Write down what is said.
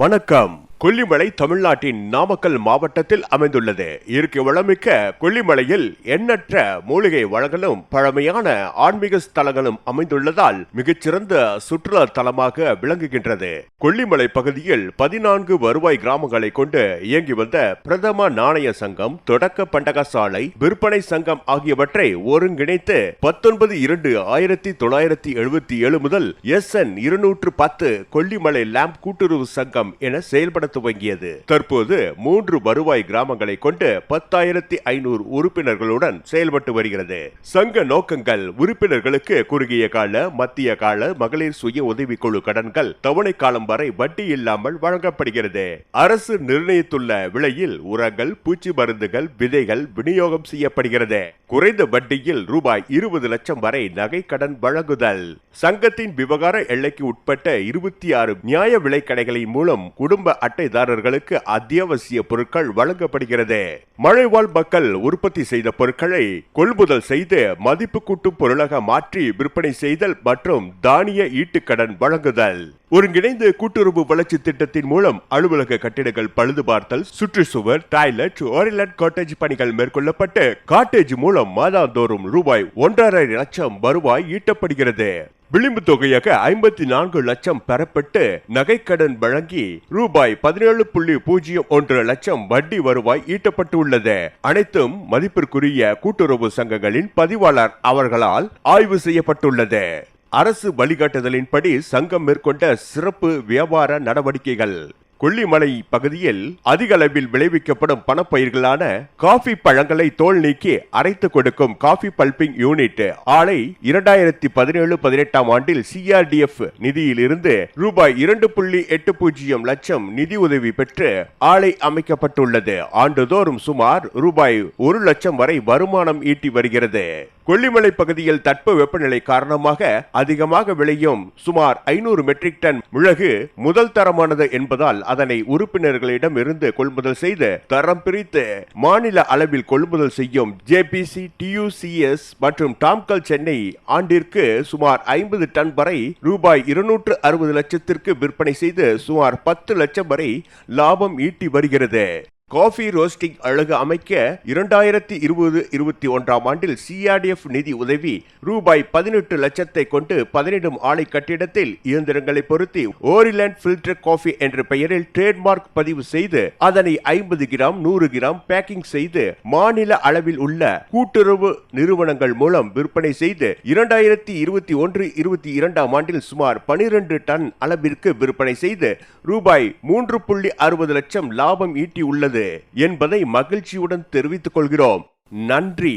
வணக்கம். கொல்லிமலை தமிழ்நாட்டின் நாமக்கல் மாவட்டத்தில் அமைந்துள்ளது. இயற்கை வளமிக்க கொல்லிமலையில் எண்ணற்ற மூலிகை வளங்களும் பழமையான ஆன்மீக ஸ்தலங்களும் அமைந்துள்ளதால் மிகச்சிறந்த சுற்றுலா தலமாக விளங்குகின்றது. கொல்லிமலை பகுதியில் 14 வருவாய் கிராமங்களை கொண்டு இயங்கி வந்த பிரதம நாணய சங்கம், தொடக்க பண்டகசாலை, விற்பனை சங்கம் ஆகியவற்றை ஒருங்கிணைத்து 19/2/1977 முதல் SN 210 கொல்லிமலை லேம்ப் கூட்டுறவு சங்கம் என செயல்பட துவங்கியது. தற்போது 3 வருவாய் கிராமங்களை கொண்டு 10,500 உறுப்பினர்களுடன் செயல்பட்டு வருகிறது. சங்க நோக்கங்கள்: உறுப்பினர்களுக்கு குறுகிய கால, மத்திய கால மகளிர் சுய உதவிக்குழு கடன்கள் தவணை காலம் வரை வட்டி இல்லாமல் வழங்கப்படுகிறது. அரசு நிர்ணயித்துள்ள விலையில் உரங்கள், பூச்சி மருந்துகள், விதைகள் விநியோகம் செய்யப்படுகிறது. குறைந்த வட்டியில் ரூபாய் 20 லட்சம் வரை நகை கடன் வழங்குதல். சங்கத்தின் விவகார எல்லைக்கு உட்பட்ட 26 நியாய விலை கடைகளின் மூலம் குடும்ப அட்டைதாரர்களுக்கு அத்தியாவசிய பொருட்கள் வழங்கப்படுகிறது. மழைவாழ் மக்கள் உற்பத்தி செய்த பொருட்களை கொள்முதல் செய்து மதிப்பு கூட்டும் பொருளாக மாற்றி விற்பனை செய்தல் மற்றும் தானிய ஈட்டுக்கடன் வழங்குதல். ஒருங்கிணைந்த கூட்டுறவு வளர்ச்சி திட்டத்தின் மூலம் அலுவலக கட்டிடங்கள் பழுது பார்த்தல், சுற்றுச்சுவர், டாய்லெட், ஓரிலட் காட்டேஜ் பணிகள் மேற்கொள்ளப்பட்டு காட்டேஜ் மூலம் மாதந்தோறும் ரூபாய் 1.5 லட்சம் வருவாய் ஈட்டப்படுகிறது. விளிம்பு தொகையாக 54 லட்சம் பெறப்பட்டு நகைக்கடன் வழங்கி ரூபாய் 17.01 லட்சம் வட்டி வருவாய் ஈட்டப்பட்டுள்ளது. அனைத்தும் மதிப்பிற்குரிய கூட்டுறவு சங்கங்களின் பதிவாளர் அவர்களால் ஆய்வு செய்யப்பட்டுள்ளது. அரசு வழிகாட்டுதலின்படி சங்கம் மேற்கொண்ட சிறப்பு வியாபார நடவடிக்கைகள்: கொல்லிமலை பகுதியில் அதிக அளவில் விளைவிக்கப்படும் பணப்பயிர்களான காஃபி பழங்களை தோல் நீக்கி அரைத்து கொடுக்கும் காஃபி பல்பிங் யூனிட் ஆலை 2017-18 ஆண்டில் CRDF நிதியில் இருந்து ரூபாய் 2.80 லட்சம் நிதி உதவி பெற்று ஆலை அமைக்கப்பட்டுள்ளது. ஆண்டுதோறும் சுமார் ரூபாய் 1 லட்சம் வரை வருமானம் ஈட்டி வருகிறது. கொல்லிமலை பகுதியில் தட்ப வெப்பநிலை காரணமாக அதிகமாக விளையும் சுமார் 500 மெட்ரிக் டன் மிளகு முதல் தரமானது என்பதால் அதனை உறுப்பினர்களிடம் இருந்து கொள்முதல் செய்து தரம் பிரித்து மாநில அளவில் கொள்முதல் செய்யும் JPC, TUCS மற்றும் டாம்கல் சென்னை ஆண்டிற்கு சுமார் 50 டன் வரை ரூபாய் 260 லட்சத்திற்கு விற்பனை செய்து சுமார் 10 லட்சம் வரை லாபம் ஈட்டி வருகிறது. காஃபி ரோஸ்டிங் அழகு அமைக்க 2020-21 ஆண்டில் CRDF நிதி உதவி ரூபாய் 18 லட்சத்தை கொண்டு 17 ஆலை கட்டிடத்தில் இயந்திரங்களை பொருத்தி ஓரிலண்ட் ஃபில்டர் காஃபி என்ற பெயரில் ட்ரேட்மார்க் பதிவு செய்து அதனை 50 கிராம் 100 கிராம் பேக்கிங் செய்து மாநில அளவில் உள்ள கூட்டுறவு நிறுவனங்கள் மூலம் விற்பனை செய்து 2021-22 ஆண்டில் சுமார் 12 டன் அளவிற்கு விற்பனை செய்து ரூபாய் 3.60 லட்சம் லாபம் ஈட்டி உள்ளது என்பதை மகிழ்ச்சியுடன் தெரிவித்துக் கொள்கிறோம். நன்றி.